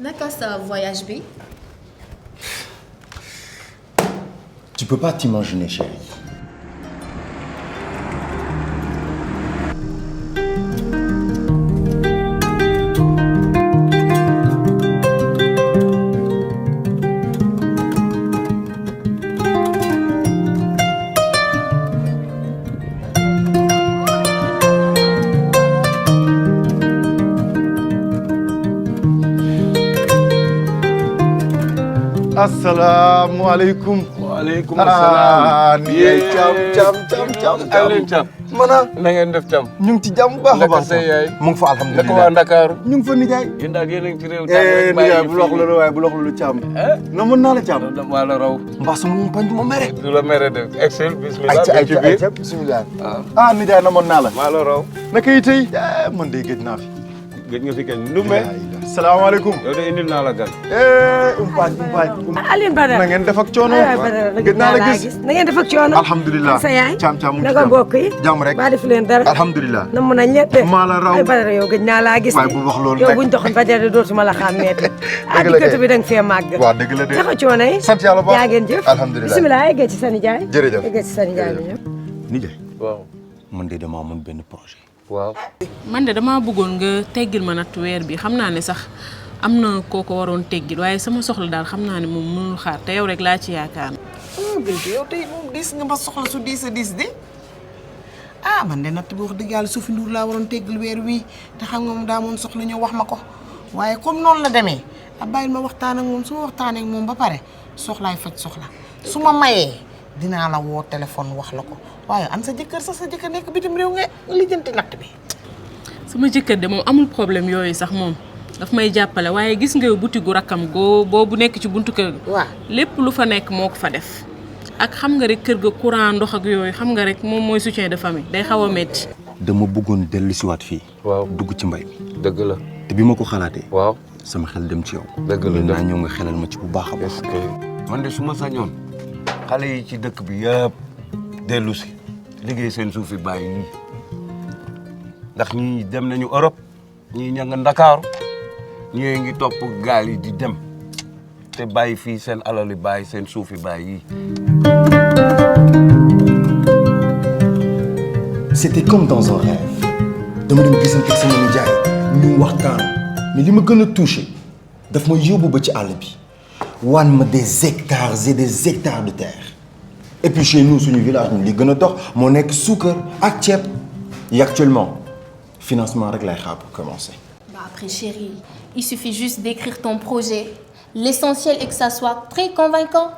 naka sa voyage bi. Tu peux pas t'imaginer, chérie. Assalamu alaikum. Waaleykum salaam. Nijaay Thiam. Alioune Thiam. Mana na ngeen def Thiam. ñu ngi ci jàmm bu baax a baax. naka sa yaay. mu ngi fa alhamdulilah. naka waa Ndakaaru. ñu ngi fa nijaay. yéen daal yéen a ngi ci réew. nijaay bu lox la waaye bu lox la Thiam. na mën naa la Thiam. maa la raw. mbaa sama mu bañ du ma mere. du la mere de excel bismillah. ayca bismillah. nijaay na mën naa la. maa la raw. naka yi tey. man de géej naa fi. gëj nga fi kenn Ndumbe. salaamaaleykum. yow de indil naa la gan. umpaañ. Alioune Badara na ngeen def ak coono. gëj naa la gis na ngeen def ak coono. alhamdulilah sa yaay. Thiam mu ngi ci naka mbokk yi. jàmm rek. ba def leen dara. alhamdulilah. na mën nañ leen de. maa la raw. ay Badara yow gëj naa laa gis. waaye bu wax loolu yow buñ doxoon Badara dootuma la xàmmeeti. dëgg la diggante bi da nga fee màgg. waaw dëgg la de. naka coono yi. sant yàlla bu baax yaa ngeen jëf. alhamdulilah bisimilah eggee ci sa nijaay. jërëjëf eggee ci sa nijaay bi ñëw. nijaay. waaw. man de damaa mën benn projet. waaw. man de damaa bëggoon nga teggil ma natt weer bi xam naa ne sax am na koo ko waroon teggil waaye sama soxla daal xam naa ne moom mënul xaar te yow rek laa ci yaakaar. Bintu yow tey moom diis nga ma soxla su diis a diis de man de natt bi wax dëgg yàlla Sophie Ndour laa waroon teggil weer wii te xam nga moom daa moon soxla ñëw wax ma ko waaye comme noonu la demee bàyyil ma waxtaan ak moom su ma waxtaanee ak moom ba pare soxlaay faj soxla su ma mayee dinaa la woo téléphone wax la ko waaye an sa jëkkër sa jëkkër nekk bitim réew nga lijjanti natt bi. sama jëkkër de moom amul problème yooyu sax moom daf may jàppale waaye gis nga butigu rakkam boobu nekk ci buntu kër ga. waaw lépp lu fa nekk moo ko fa def. ak xam nga rek kër ga courant ndox ak yooyu xam nga rek moom mooy soutien de famille day xaw a métti. dama bëggoon dellu siwaat fii. waaw dugg ci mbay mi. dëgg la. te bi ma ko xalaatee. waaw. sama xel dem ci yow. dëgg la naa ñëw nga xelal ma ci bu baax a baax. est-ce que man de su ma sañoon xale yi ci dëkk bi yëpp dellu si liggéey seen suuf yi bàyyi yi ndax ñii dem nañu Europe ñii ña nga Ndakaaru ñii ngi topp gaal yi di dem te bàyyi fii seen alal yi bàyyi seen suuf yi bàyyi yi. C'était comme dans un rêve. dama dem gisante ak sama nijaay ñu waxtaan mais li ma gën a touché daf ma yóbbu ba ci àll bi wan ma des hectares et des hectares de terre et puis chez nous suñu village ñun li gën a dox moo nekk suukar ak ceeb et actuellement financement rek lay xaar pour commencer. Après chérie, il suffit juste d'écrire ton projet. L'essentiel est que ça soit très convaincant.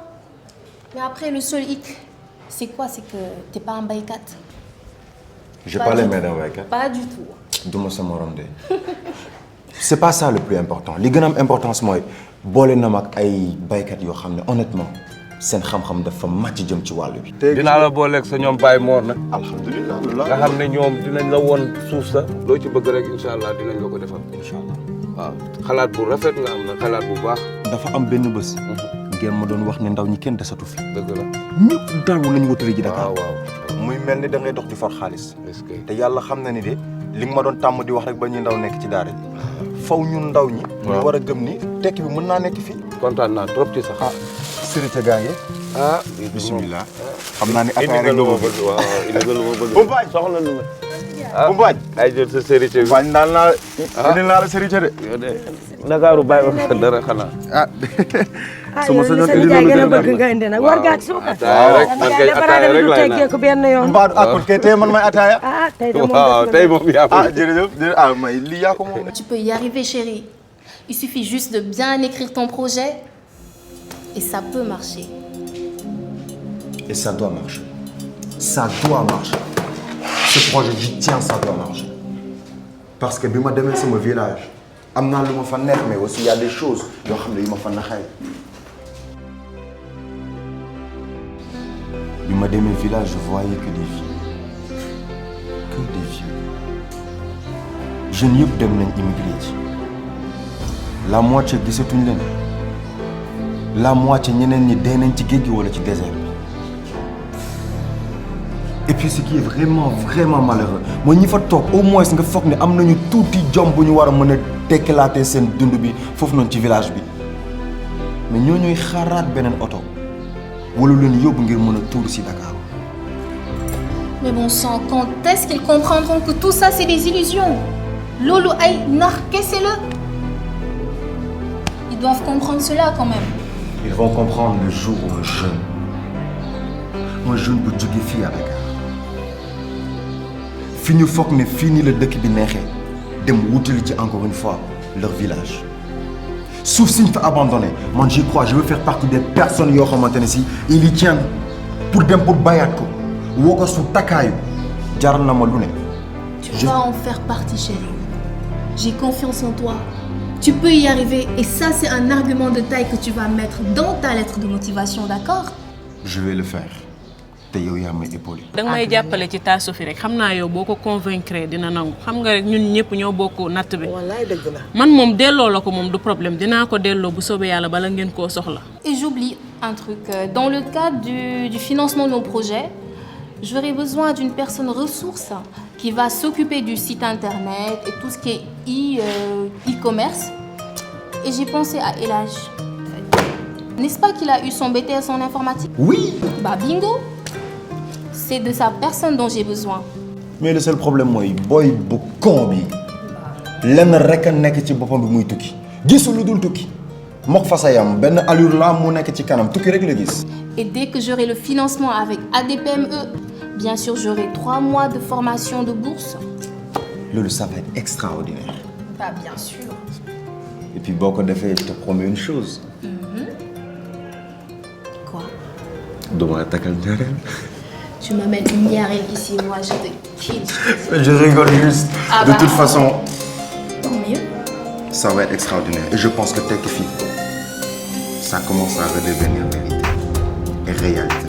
Mais après le seul hic, c'est quoi? C'est que t'es pas un baykat. J'ai pas les mains d'un baykat. Pas du tout. duma sama morom de. C'est pas ça le plus important li gën a am importance mooy boole na ma ak ay baykat yoo xam ne honnêtement seen xam-xam dafa màcc jëm ci wàllu bi. dinaa la booleeg sa ñoom Baye Mor nag. alhamdulilah nga xam ne ñoom dinañ la woon suuf sa loo ci bëgg rek incha allah dinañ la ko defal. incha allah waaw xalaat bu rafet nga am na xalaat bu baax. dafa am benn bés. ngeen ma doon wax ne ndaw ñi kenn desatu fi. dëgg la. ñëpp daw nañu wutali ji Dakar. waaw. muy mel ni da ngay dox di for xaalis. est-ce que te yàlla xam na ni de li nga ma doon tàmm di wax rek ba ñuy ndaw nekk ci daara ji. faw ñun ndaw ñi. ñu war a gëm ni tekki bi mën naa nekk fii. kontaan naa trop ci sax. sërite gaa ngi. bismillah. xam naa ni indi ataaya nga rek lu la ma ma bëgg waaw indi nga lu ma bëgg. Bumbaañ soxla lu ma. Bumbaañ. ay jël sa sérité bi. Bumbaañ daal naa indi naa la sërite de. yow de Ndakaaru bàyyi ma fa dara xanaa. su ma sañoon sa indi nijaay lu gën a gën bëgg nga indi nag war gaak suukar. ataaya rek man kay ataaya rek laay naan. ko benn yoon. Mbadou akul kay tey man may ataaya. tey de moom waaw tey moom yaa ko. jërëjëf may lii yaa ko moom. Tu peux y arriver chérie. Il suffit juste de bien écrire ton projet et ça peut marcher. Et ça doit marcher. Ça doit marcher. Ce projet, j'y tiens, ça doit marcher. Parce que bi ma demee sama village am naa lu ma fa neex mais aussi il y a des choses yoo xam ne yu ma fa naxay. bi ma demee village je voyais que des vieux. Que des vieux. jeunes yëpp dem nañ immigré ci. la moitié gisatuñ leen. la moitié ñeneen ñi dee nañ ci géej gi wala ci désert bi. Et puis ce qui est vraiment malheureux mooy ñi fa toog au moins nga foog ne am nañu tuuti jom bu ñu war a mën a déclater seen dund bi foofu noonu ci village bi mais ñoo ñooy xaaraat beneen oto wala leen yóbbu ngir mën a tuur si Dakar. Mais bon sang, quand est-ce qu'ils comprendront que tout ça c'est des illusions? Loolu ay nax kese la. Ils doivent comprendre cela quand même. Ils vont comprendre le jour où un jeune bu jóge fii à Dakar fi ñu foog ne fii nii la dëkk bi neexee dem wutali ci encore une fois leur village suuf si ñu fa abandonné man j'y crois je veux faire partie des personnes yoo xamante ne si ils y tiennent pour dem pour bayaat ko woo ko su takkaayu jaral na ma lu ne. Tu vas en faire partie, chérie. J'ai confiance en toi. Tu peux y arriver et ça c'est un argument de taille que tu vas mettre dans ta lettre de motivation, d'accord? Je vais le faire. te yow yaa may épaulé. danga may jàppale ci taa Sophie rek xam naa yow boo ko convaincre dina nangu xam nga rek ñun ñëpp ñoo bokk natt bi. wallaay dëgg la. man moom delloo la ko moom du problème dinaa ko delloo bu soobee yàlla bala ngeen koo soxla. Et j'oublie un truc. Dans le cadre du financement de nos projets, j'aurais besoin d'une personne ressource qui va s'occuper du site internet et tout ce qui est e-commerce. Et j'ai pensé à Elage. N'est-ce pas qu'il a eu son BTS en informatique? Oui. Bah bingo. C'est de sa personne dont j'ai besoin. Mais le seul problème mooy booy bu con bi lenn rek a nekk ci boppam bi muy tukki gisul lu dul tukki mook fa sa yam benn allure la mu nekk ci kanam tukki rek la gis. Et dès que j'aurai le financement avec ADPME, bien sûr j'aurai 3 mois de formation de bourse. loolu ça va être extraordinaire. Bah bien sûr. Et puis boo ko defee je te promets une chose. Quoi? duma la takkal ñaareel. Tu m'amènes une ñaareel ici, moi je te kill. Je rigole juste. Ah De bah. toute façon, Tant mieux. ça va être extraordinaire. Et je pense que Tekki, ça commence à redevenir vérité et réalité.